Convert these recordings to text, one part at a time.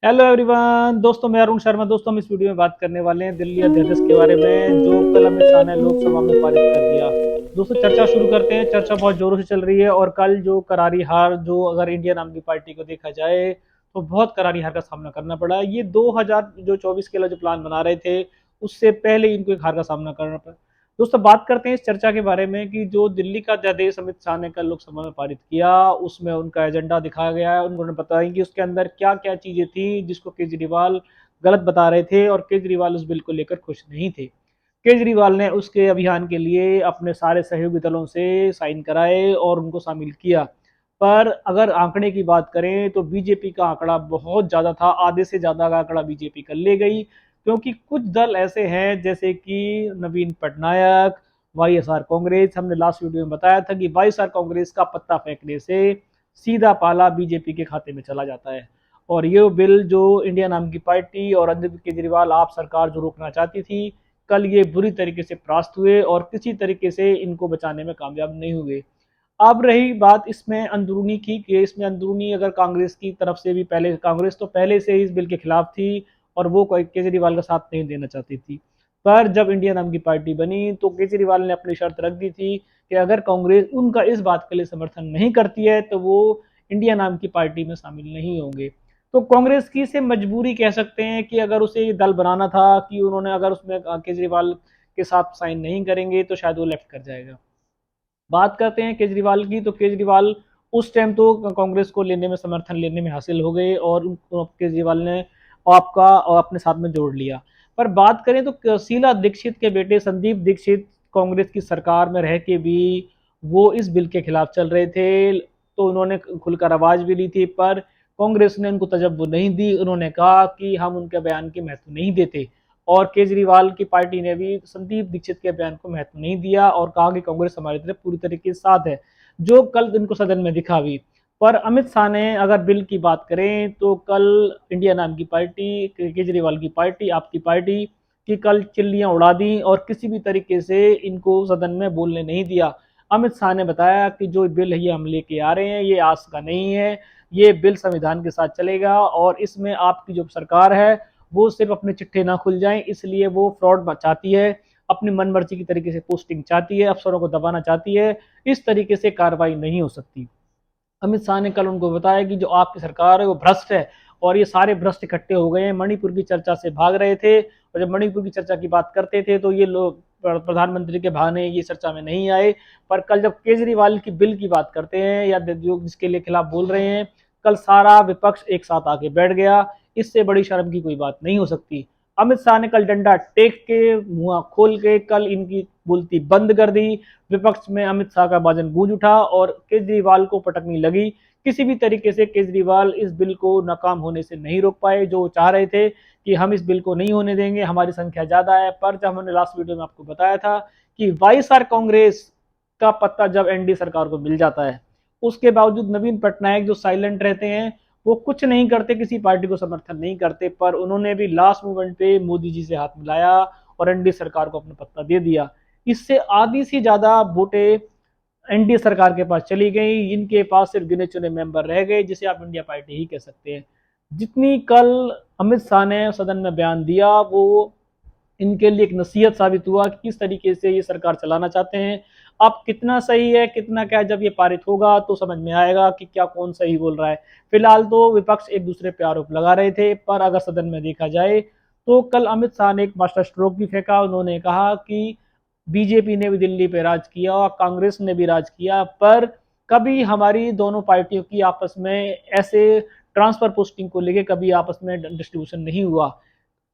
Hello everyone दोस्तों, मैं अरुण शर्मा। दोस्तों, हम इस वीडियो में बात करने वाले हैं दिल्ली अध्यादेश के बारे में जो कल अमित शाह ने लोकसभा में पारित कर दिया। दोस्तों, चर्चा शुरू करते हैं। चर्चा बहुत जोरों से चल रही है और कल जो करारी हार, जो अगर इंडिया नाम की पार्टी को देखा जाए तो बहुत करारी हार का सामना करना पड़ा। ये 2024 के लिए जो प्लान बना रहे थे उससे पहले इनको एक हार का सामना करना पड़ा। दोस्तों, बात करते हैं इस चर्चा के बारे में कि जो दिल्ली का अध्यादेश अमित शाह ने कल लोकसभा में पारित किया उसमें उनका एजेंडा दिखाया गया है। उन्होंने बताया कि उसके अंदर क्या क्या चीजें थी जिसको केजरीवाल गलत बता रहे थे और केजरीवाल उस बिल को लेकर खुश नहीं थे। केजरीवाल ने उसके अभियान के लिए अपने सारे सहयोगी दलों से साइन कराए और उनको शामिल किया। पर अगर आंकड़े की बात करें तो बीजेपी का आंकड़ा बहुत ज्यादा था, आधे से ज्यादा का आंकड़ा बीजेपी कर ले गई, क्योंकि कुछ दल ऐसे हैं जैसे कि नवीन पटनायक, वाईएसआर कांग्रेस। हमने लास्ट वीडियो में बताया था कि वाईएसआर कांग्रेस का पत्ता फेंकने से सीधा पाला बीजेपी के खाते में चला जाता है। और ये बिल जो इंडिया नाम की पार्टी और अरविंद केजरीवाल आप सरकार जो रोकना चाहती थी, कल ये बुरी तरीके से परास्त हुए और किसी तरीके से इनको बचाने में कामयाब नहीं हुए। अब रही बात इसमें अंदरूनी की, कि इसमें अंदरूनी अगर कांग्रेस की तरफ से भी, पहले कांग्रेस तो पहले से ही इस बिल के खिलाफ थी और वो केजरीवाल का साथ नहीं देना चाहती थी। पर जब इंडिया नाम की पार्टी बनी तो केजरीवाल ने अपनी शर्त रख दी थी कि अगर कांग्रेस उनका इस बात के लिए समर्थन नहीं करती है तो वो इंडिया नाम की पार्टी में शामिल नहीं होंगे। तो कांग्रेस की से मजबूरी कह सकते हैं कि अगर उसे ये दल बनाना था कि उन्होंने अगर उसमें केजरीवाल के साथ साइन नहीं करेंगे तो शायद वो लेफ्ट कर जाएगा। बात करते हैं केजरीवाल की, तो केजरीवाल उस टाइम तो कांग्रेस को लेने में, समर्थन लेने में हासिल हो गए और केजरीवाल ने आपका और अपने साथ में जोड़ लिया। पर बात करें तो शीला दीक्षित के बेटे संदीप दीक्षित कांग्रेस की सरकार में रह के भी वो इस बिल के खिलाफ चल रहे थे। तो उन्होंने खुलकर आवाज भी ली थी, पर कांग्रेस ने उनको तजब्बो नहीं दी। उन्होंने कहा कि हम उनके बयान की महत्व नहीं देते। और केजरीवाल की पार्टी ने भी संदीप दीक्षित के बयान को महत्व नहीं दिया और कहा कि कांग्रेस हमारी तरफ पूरी तरीके से साथ है, जो कल इनको सदन में दिखा भी। पर अमित शाह ने अगर बिल की बात करें तो कल इंडिया नाम की पार्टी, केजरीवाल की पार्टी, आपकी पार्टी की कल चिल्लियां उड़ा दी और किसी भी तरीके से इनको सदन में बोलने नहीं दिया। अमित शाह ने बताया कि जो बिल है ये हम लेके आ रहे हैं, ये आज का नहीं है, ये बिल संविधान के साथ चलेगा और इसमें आपकी जो सरकार है वो सिर्फ अपने चिट्ठे ना खुल जाएं, इसलिए वो फ्रॉड चाहती है, अपनी मनमर्जी की तरीके से पोस्टिंग चाहती है, अफसरों को दबाना चाहती है। इस तरीके से कार्रवाई नहीं हो सकती। अमित शाह ने कल उनको बताया कि जो आपकी सरकार है वो भ्रष्ट है और ये सारे भ्रष्ट इकट्ठे हो गए हैं, मणिपुर की चर्चा से भाग रहे थे और जब मणिपुर की चर्चा की बात करते थे तो ये लोग प्रधानमंत्री के बहाने ये चर्चा में नहीं आए। पर कल जब केजरीवाल की बिल की बात करते हैं या जो जिसके लिए खिलाफ बोल रहे हैं, कल सारा विपक्ष एक साथ आके बैठ गया। इससे बड़ी शर्म की कोई बात नहीं हो सकती। अमित शाह ने कल डंडा टेक के, मुंह खोल के कल इनकी बोलती बंद कर दी। विपक्ष में अमित शाह का भाजन गूंज उठा और केजरीवाल को पटकनी लगी। किसी भी तरीके से केजरीवाल इस बिल को नाकाम होने से नहीं रोक पाए, जो चाह रहे थे कि हम इस बिल को नहीं होने देंगे, हमारी संख्या ज्यादा है। पर जब हमने लास्ट वीडियो में आपको बताया था कि वाईएसआर कांग्रेस का पत्ता जब एनडीए सरकार को मिल जाता है, उसके बावजूद नवीन पटनायक जो साइलेंट रहते हैं, वो कुछ नहीं करते, किसी पार्टी को समर्थन नहीं करते, पर उन्होंने भी लास्ट मोमेंट पे मोदी जी से हाथ मिलाया और एनडीए सरकार को अपना पत्ता दे दिया। इससे आधी से ज्यादा वोटें एनडीए सरकार के पास चली गई, इनके पास सिर्फ गिने चुने मेंबर रह गए, जिसे आप इंडिया पार्टी ही कह सकते हैं। जितनी कल अमित शाह ने सदन में बयान दिया वो इनके लिए एक नसीहत साबित हुआ कि किस तरीके से ये सरकार चलाना चाहते हैं। अब कितना सही है कितना क्या, जब ये पारित होगा तो समझ में आएगा कि क्या कौन सही बोल रहा है। फिलहाल तो विपक्ष एक दूसरे पर आरोप लगा रहे थे, पर अगर सदन में देखा जाए तो कल अमित शाह ने एक मास्टर स्ट्रोक भी फेंका। उन्होंने कहा कि बीजेपी ने भी दिल्ली पे राज किया और कांग्रेस ने भी राज किया, पर कभी हमारी दोनों पार्टियों की आपस में ऐसे ट्रांसफर पोस्टिंग को लेके कभी आपस में डिस्ट्रीब्यूशन नहीं हुआ।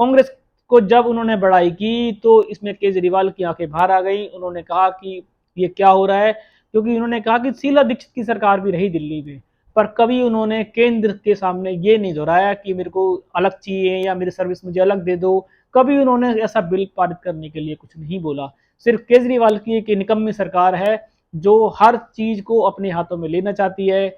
कांग्रेस को जब उन्होंने बड़ाई की तो इसमें केजरीवाल की आंखें बाहर आ गई। उन्होंने कहा कि ये क्या हो रहा है, क्योंकि उन्होंने कहा कि शीला दीक्षित की सरकार भी रही दिल्ली में, पर कभी उन्होंने केंद्र के सामने ये नहीं दोहराया कि मेरे को अलग चाहिए या मेरी सर्विस मुझे अलग दे दो। कभी उन्होंने ऐसा बिल पारित करने के लिए कुछ नहीं बोला। सिर्फ केजरीवाल की एक निकम्मी सरकार है जो हर चीज को अपने हाथों में लेना चाहती है।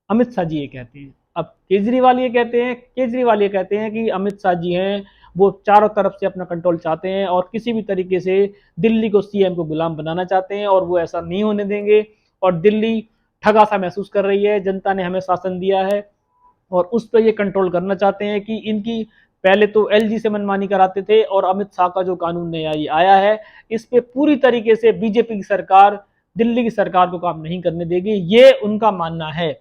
अमित शाह जी ये कहते हैं, अब केजरीवाल ये कहते हैं कि अमित शाह जी हैं वो चारों तरफ से अपना कंट्रोल चाहते हैं और किसी भी तरीके से दिल्ली को सीएम को गुलाम बनाना चाहते हैं और वो ऐसा नहीं होने देंगे। और दिल्ली ठगा सा महसूस कर रही है, जनता ने हमें शासन दिया है, और उस पर ये कंट्रोल करना चाहते हैं कि इनकी पहले तो एलजी से मनमानी कराते थे और अमित शाह का जो कानून नया ये आया है इस पे पूरी तरीके से बीजेपी की सरकार दिल्ली की सरकार को काम नहीं करने देगी, ये उनका मानना है।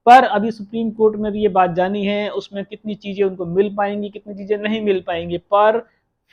पर अभी सुप्रीम कोर्ट में भी ये बात जानी है, उसमें कितनी चीजें उनको मिल पाएंगी कितनी चीजें नहीं मिल पाएंगी। पर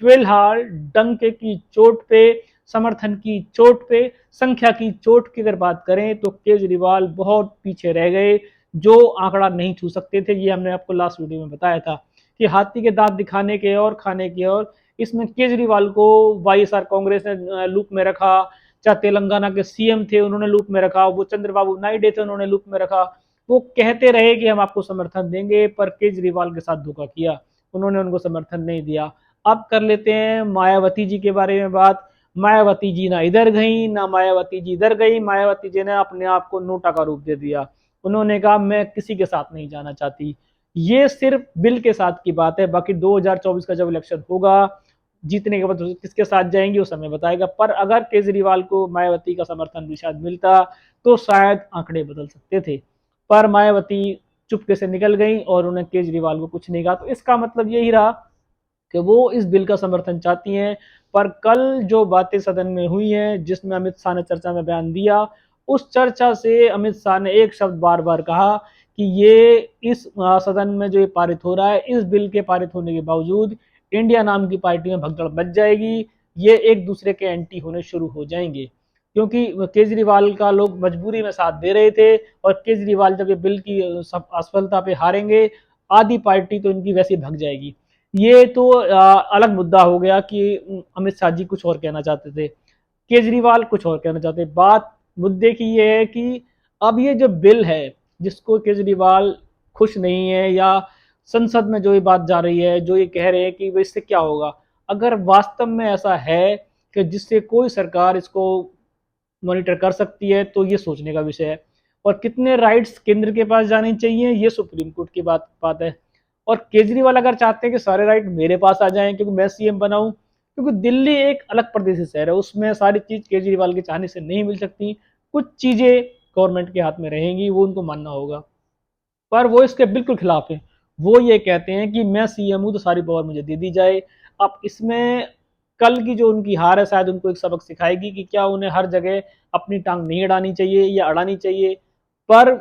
फिलहाल डंके की चोट पे, समर्थन की चोट पे, संख्या की चोट की अगर बात करें तो केजरीवाल बहुत पीछे रह गए, जो आंकड़ा नहीं छू सकते थे। ये हमने आपको लास्ट वीडियो में बताया था कि हाथी के दांत दिखाने के और खाने के और इसमें केजरीवाल को वाईएसआर कांग्रेस ने लूप में रखा, चाहे तेलंगाना के सीएम थे उन्होंने लूप में रखा, वो चंद्रबाबू नायडू थे उन्होंने लूप में रखा। वो कहते रहे कि हम आपको समर्थन देंगे, पर केजरीवाल के साथ धोखा किया, उन्होंने उनको समर्थन नहीं दिया। अब कर लेते हैं मायावती जी के बारे में बात। मायावती जी ना इधर गई ना मायावती जी इधर गई, मायावती जी ने अपने आप को नोटा का रूप दे दिया। उन्होंने कहा मैं किसी के साथ नहीं जाना चाहती। ये सिर्फ बिल के साथ की बात है, बाकी 2024 का जब इलेक्शन होगा जीतने के बाद किसके साथ जाएंगी वो समय बताएगा। पर अगर केजरीवाल को मायावती का समर्थन भी शायद मिलता तो शायद आंकड़े बदल सकते थे। पर मायावती चुपके से निकल गई और उन्हें केजरीवाल को कुछ नहीं कहा, तो इसका मतलब यही रहा कि वो इस बिल का समर्थन चाहती हैं। पर कल जो बातें सदन में हुई हैं जिसमें अमित शाह ने चर्चा में बयान दिया, उस चर्चा से अमित शाह ने एक शब्द बार बार कहा कि ये इस सदन में जो ये पारित हो रहा है, इस बिल के पारित होने के बावजूद इंडिया नाम की पार्टी में भगदड़ मच जाएगी, ये एक दूसरे के एंटी होने शुरू हो जाएंगे। क्योंकि केजरीवाल का लोग मजबूरी में साथ दे रहे थे और केजरीवाल जब ये बिल की असफलता पे हारेंगे, आधी पार्टी तो इनकी वैसे भग जाएगी। ये तो अलग मुद्दा हो गया कि अमित शाह जी कुछ और कहना चाहते थे, केजरीवाल कुछ और कहना चाहते। बात मुद्दे की ये है कि अब ये जो बिल है जिसको केजरीवाल खुश नहीं है, या संसद में जो ये बात जा रही है जो ये कह रहे हैं कि वो इससे क्या होगा, अगर वास्तव में ऐसा है कि जिससे कोई सरकार इसको मॉनिटर कर सकती है तो ये सोचने का विषय है। और कितने राइट्स केंद्र के पास जाने चाहिए ये सुप्रीम कोर्ट की बात बात है। और केजरीवाल अगर चाहते हैं कि सारे राइट मेरे पास आ जाएं क्योंकि मैं सीएम बनाऊं, क्योंकि दिल्ली एक अलग प्रदेश शहर है, उसमें सारी चीज केजरीवाल के चाहने से नहीं मिल सकती, कुछ चीजें गवर्नमेंट के हाथ में रहेंगी, वो उनको मानना होगा। पर वो इसके बिल्कुल खिलाफ है। वो ये कहते हैं कि मैं सीएम हूं तो सारी पावर मुझे दे दी जाए। अब इसमें कल की जो उनकी हार है शायद उनको एक सबक सिखाएगी कि क्या उन्हें हर जगह अपनी टांग नहीं अड़ानी चाहिए या अड़ानी चाहिए। पर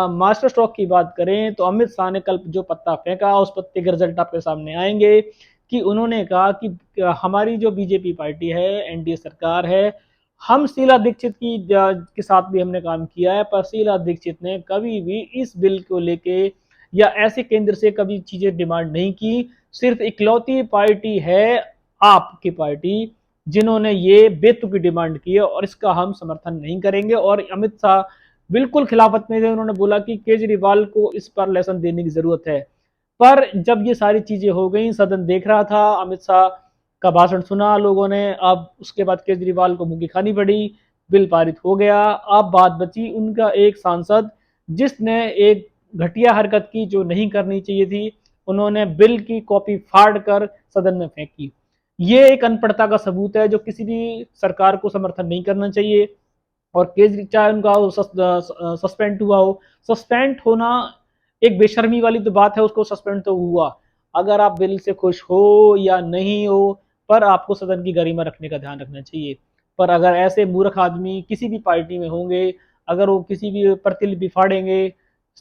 मास्टर स्ट्रोक की बात करें तो अमित शाह ने कल जो पत्ता फेंका उस पत्ते के रिजल्ट आपके सामने आएंगे कि उन्होंने कहा कि हमारी जो बीजेपी पार्टी है, एनडीए सरकार है, हम शीला दीक्षित की के साथ भी हमने काम किया है, पर शीला दीक्षित ने कभी भी इस बिल को लेके या ऐसे केंद्र से कभी चीजें डिमांड नहीं की। सिर्फ इकलौती पार्टी है आपकी पार्टी जिन्होंने ये बेतुकी डिमांड की है और इसका हम समर्थन नहीं करेंगे। और अमित शाह बिल्कुल खिलाफत में थे, उन्होंने बोला कि केजरीवाल को इस पर लेसन देने की जरूरत है। पर जब ये सारी चीजें हो गई, सदन देख रहा था, अमित शाह का भाषण सुना लोगों ने, अब उसके बाद केजरीवाल को मुंह की खानी पड़ी, बिल पारित हो गया। अब बात बची उनका एक सांसद जिसने एक घटिया हरकत की जो नहीं करनी चाहिए थी, उन्होंने बिल की कॉपी फाड़ कर सदन में फेंकी। ये एक अनपढ़ता का सबूत है जो किसी भी सरकार को समर्थन नहीं करना चाहिए। और केजरी चाहे उनका सस्पेंड हुआ हो, सस्पेंड होना एक बेशर्मी वाली तो बात है, उसको सस्पेंड तो हुआ। अगर आप बिल से खुश हो या नहीं हो, पर आपको सदन की गरिमा रखने का ध्यान रखना चाहिए। पर अगर ऐसे मूर्ख आदमी किसी भी पार्टी में होंगे, अगर वो किसी भी प्रतिलिपि फाड़ेंगे,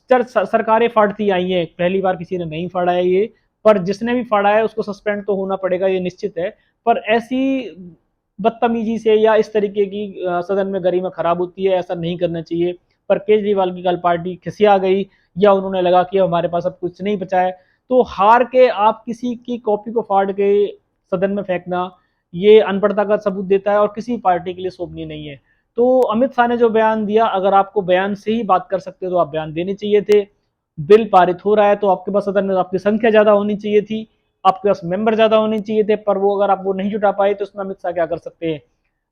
सरकारें फाड़ती आई हैं, पहली बार किसी ने नहीं फाड़ा है ये, पर जिसने भी फाड़ा है उसको सस्पेंड तो होना पड़ेगा, ये निश्चित है। पर ऐसी बदतमीजी से या इस तरीके की सदन में गरिमा खराब होती है, ऐसा नहीं करना चाहिए। पर केजरीवाल की कल पार्टी खिसिया गई या उन्होंने लगा कि हमारे पास अब कुछ नहीं बचा है, तो हार के आप किसी की कॉपी को फाड़ के सदन में फेंकना ये अनपढ़ता का सबूत देता है और किसी पार्टी के लिए शोभनीय नहीं है। तो अमित शाह ने जो बयान दिया, अगर आपको बयान से ही बात कर सकते हो तो आप बयान देने चाहिए थे। बिल पारित हो रहा है तो आपके पास सदन में आपकी संख्या ज्यादा होनी चाहिए थी, आपके पास मेंबर ज्यादा होने चाहिए थे। पर वो अगर आप वो नहीं जुटा पाए तो इसमें अमित शाह क्या कर सकते हैं,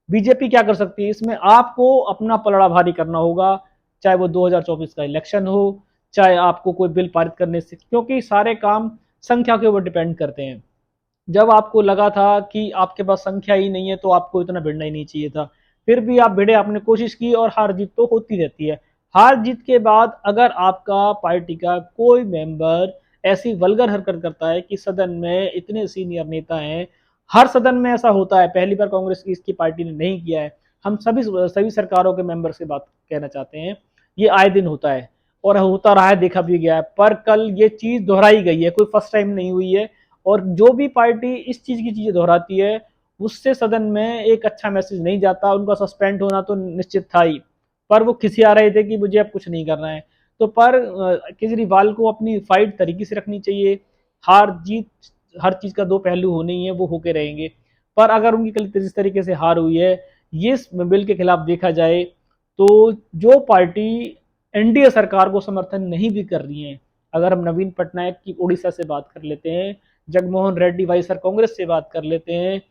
बीजेपी क्या कर सकती है, इसमें आपको अपना पलड़ा भारी करना होगा। चाहे वो 2024 का इलेक्शन हो, चाहे आपको कोई बिल पारित करने से, क्योंकि सारे काम संख्या के ऊपर डिपेंड करते हैं। जब आपको लगा था कि आपके पास संख्या ही नहीं है तो आपको इतना भिड़ना ही नहीं चाहिए था, फिर भी आप भिड़े, आपने कोशिश की और हार जीत तो होती रहती है। हार जीत के बाद अगर आपका पार्टी का कोई मेंबर ऐसी वल्गर हरकत करता है कि सदन में इतने सीनियर नेता हैं, हर सदन में ऐसा होता है, पहली बार कांग्रेस की इसकी पार्टी ने नहीं किया है, हम सभी सरकारों के मेंबर से बात कहना चाहते हैं, ये आए दिन होता है और होता रहा है, देखा भी गया है। पर कल ये चीज दोहराई गई है, कोई फर्स्ट टाइम नहीं हुई है। और जो भी पार्टी इस चीज की चीजें दोहराती है उससे सदन में एक अच्छा मैसेज नहीं जाता। उनका सस्पेंड होना तो निश्चित था ही, पर वो खिसिया रहे थे कि मुझे अब कुछ नहीं करना है। तो पर केजरीवाल को अपनी फाइट तरीके से रखनी चाहिए। हार जीत हर चीज का दो पहलू होने ही है, वो होके रहेंगे। पर अगर उनकी कल जिस तरीके से हार हुई है, ये बिल के खिलाफ देखा जाए तो जो पार्टी एनडीए सरकार को समर्थन नहीं भी कर रही है, अगर हम नवीन पटनायक की उड़ीसा से बात कर लेते हैं, जगमोहन रेड्डी वाईएसआर कांग्रेस से बात कर लेते हैं,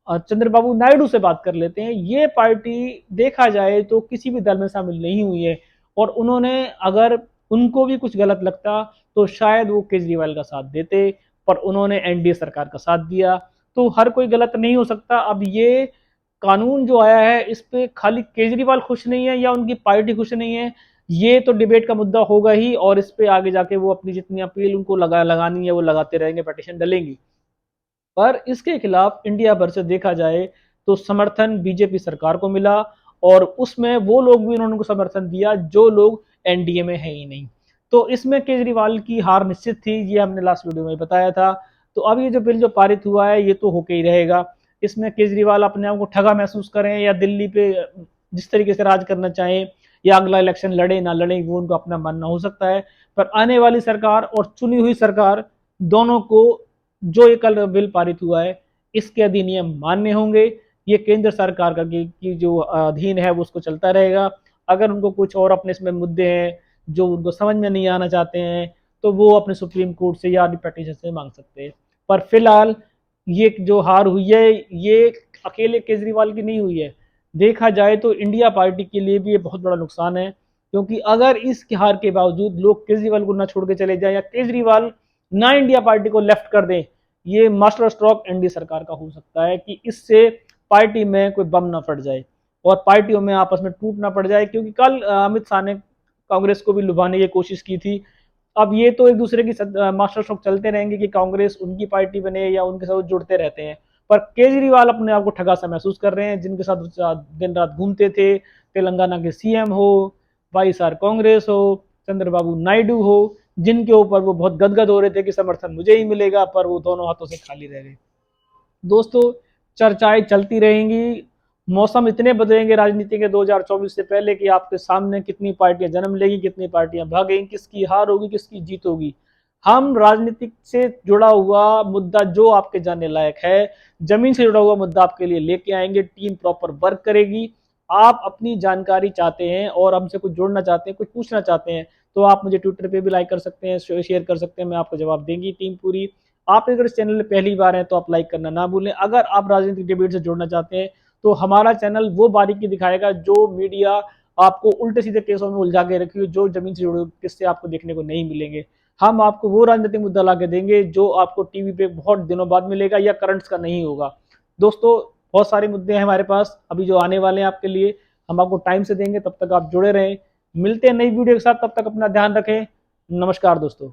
चंद्रबाबू नायडू से बात कर लेते हैं, ये पार्टी देखा जाए तो किसी भी दल में शामिल नहीं हुई है। और उन्होंने अगर उनको भी कुछ गलत लगता तो शायद वो केजरीवाल का साथ देते, पर उन्होंने एनडीए सरकार का साथ दिया। तो हर कोई गलत नहीं हो सकता। अब ये कानून जो आया है इस पे खाली केजरीवाल खुश नहीं है या उनकी पार्टी खुश नहीं है, ये तो डिबेट का मुद्दा होगा ही। और इस पे आगे जाके वो अपनी जितनी अपील उनको लगानी है वो लगाते रहेंगे, पटिशन डलेंगी। पर इसके खिलाफ इंडिया भर से देखा जाए तो समर्थन बीजेपी सरकार को मिला, और उसमें वो लोग भी उन्होंने समर्थन दिया जो लोग एनडीए में है ही नहीं। तो इसमें केजरीवाल की हार निश्चित थी, ये हमने लास्ट वीडियो में बताया था। तो अब ये जो बिल जो पारित हुआ है ये तो होके ही रहेगा। इसमें केजरीवाल अपने आप को ठगा महसूस करें या दिल्ली पे जिस तरीके से राज करना चाहें, या अगला इलेक्शन लड़े ना लड़े वो उनको अपना मानना हो सकता है। पर आने वाली सरकार और चुनी हुई सरकार दोनों को जो ये कल बिल पारित हुआ है इसके अधिनियम मान्य होंगे। ये केंद्र सरकार का की जो अधीन है वो उसको चलता रहेगा। अगर उनको कुछ और अपने इसमें मुद्दे हैं जो उनको समझ में नहीं आना चाहते हैं तो वो अपने सुप्रीम कोर्ट से या पेटिशन से मांग सकते हैं। पर फिलहाल ये जो हार हुई है ये अकेले केजरीवाल की नहीं हुई है, देखा जाए तो इंडिया पार्टी के लिए भी ये बहुत बड़ा नुकसान है। क्योंकि अगर इस हार के बावजूद लोग केजरीवाल को ना छोड़ के चले जाए या केजरीवाल ना इंडिया पार्टी को लेफ्ट कर दें, ये मास्टर स्ट्रोक एनडीए सरकार का हो सकता है कि इससे पार्टी में कोई बम ना फट जाए और पार्टियों में आपस में टूट ना पड़ जाए। क्योंकि कल अमित शाह ने कांग्रेस को भी लुभाने की कोशिश की थी। अब ये तो एक दूसरे की मास्टर स्ट्रोक चलते रहेंगे कि कांग्रेस उनकी पार्टी बने या उनके साथ जुड़ते रहते हैं। पर केजरीवाल अपने आप को ठगा सा महसूस कर रहे हैं, जिनके साथ दिन रात घूमते थे, तेलंगाना के सीएम हो, वाईएसआर कांग्रेस हो, चंद्रबाबू नायडू हो, जिनके ऊपर वो बहुत गदगद हो रहे थे कि समर्थन मुझे ही मिलेगा, पर वो दोनों हाथों से खाली रह गए। दोस्तों, चर्चाएं चलती रहेंगी। मौसम इतने बदलेंगे राजनीति के 2024 से पहले कि आपके सामने कितनी पार्टियां जन्म लेगी, कितनी पार्टियां भागेंगी, किसकी हार होगी, किसकी जीत होगी। हम राजनीतिक से जुड़ा हुआ मुद्दा जो आपके जानने लायक है, जमीन से जुड़ा हुआ मुद्दा आपके लिए लेके आएंगे। टीम प्रॉपर वर्क करेगी। आप अपनी जानकारी चाहते हैं और हमसे कुछ जोड़ना चाहते हैं, कुछ पूछना चाहते हैं, तो आप मुझे ट्विटर पे भी लाइक कर सकते हैं, शेयर कर सकते हैं, मैं आपको जवाब देंगी टीम पूरी। आप अगर इस चैनल में पहली बार हैं तो आप लाइक करना ना भूलें। अगर आप राजनीतिक डिबेट से जुड़ना चाहते हैं तो हमारा चैनल वो बारीकी दिखाएगा जो मीडिया आपको उल्टे सीधे केसों में उलझा के रखी हो, जो जमीन से जुड़े किससे आपको देखने को नहीं मिलेंगे। हम आपको वो राजनीतिक मुद्दा ला के देंगे जो आपको टीवी पे बहुत दिनों बाद मिलेगा या करंट्स का नहीं होगा। दोस्तों, बहुत सारे मुद्दे हैं हमारे पास अभी जो आने वाले हैं आपके लिए, हम आपको टाइम से देंगे। तब तक आप जुड़े रहें। मिलते हैं नई वीडियो के साथ, तब तक अपना ध्यान रखें। नमस्कार दोस्तों।